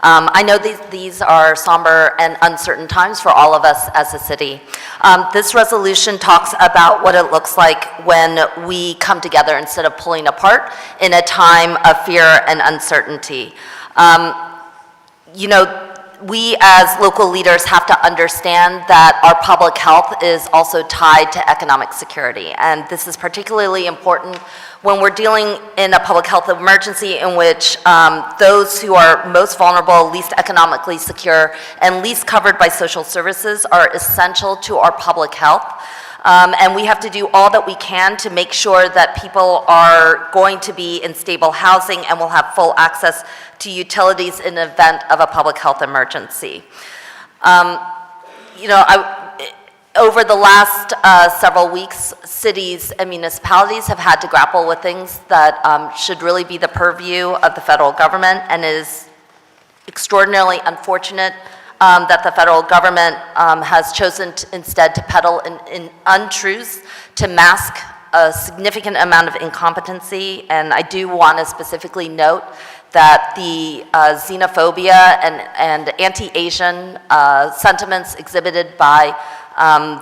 I know these are somber and uncertain times for all of us as a city. This resolution talks about what it looks like when we come together instead of pulling apart in a time of fear and uncertainty. We as local leaders have to understand that our public health is also tied to economic security. And this is particularly important when we're dealing in a public health emergency in which those who are most vulnerable, least economically secure, and least covered by social services are essential to our public health. And we have to do all that we can to make sure that people are going to be in stable housing and will have full access to utilities in the event of a public health emergency. Over the last several weeks, cities and municipalities have had to grapple with things that should really be the purview of the federal government, and it is extraordinarily unfortunate that the federal government has chosen instead to peddle in untruths to mask a significant amount of incompetency. And I do want to specifically note that the xenophobia and anti-Asian sentiments exhibited by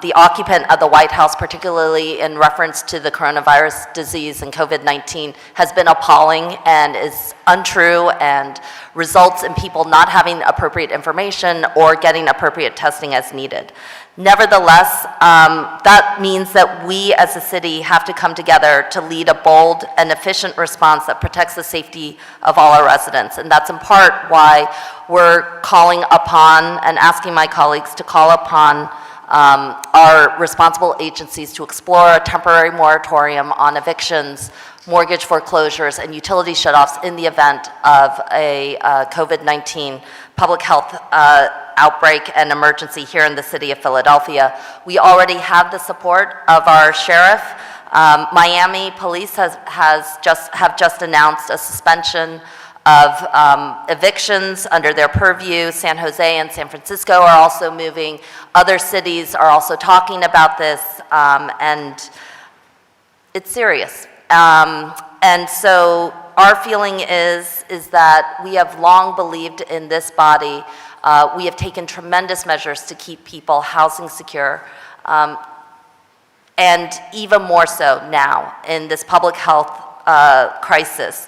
the occupant of the White House, particularly in reference to the coronavirus disease and COVID-19, has been appalling and is untrue and results in people not having appropriate information or getting appropriate testing as needed. Nevertheless, that means that we as a city have to come together to lead a bold and efficient response that protects the safety of all our residents. And that's in part why we're calling upon and asking my colleagues to call upon our responsible agencies to explore a temporary moratorium on evictions, mortgage foreclosures, and utility shutoffs in the event of a COVID-19 public health outbreak and emergency here in the city of Philadelphia. We already have the support of our sheriff. Miami police have just announced a suspension of evictions under their purview. San Jose and San Francisco are also moving. Other cities are also talking about this, and it's serious. And so our feeling is that we have long believed in this body. We have taken tremendous measures to keep people housing secure, and even more so now in this public health crisis.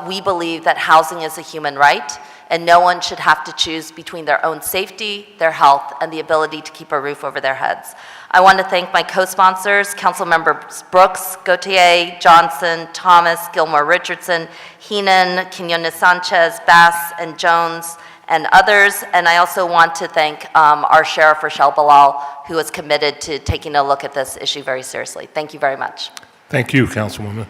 We believe that housing is a human right, and no one should have to choose between their own safety, their health, and the ability to keep a roof over their heads. I want to thank my co-sponsors, Councilmembers Brooks, Gautier, Johnson, Thomas, Gilmore Richardson, Heenan, Quinones Sanchez, Bass, and Jones, and others. And I also want to thank our Sheriff, Rochelle Bilal, who is committed to taking a look at this issue very seriously. Thank you very much. Thank you, Councilwoman.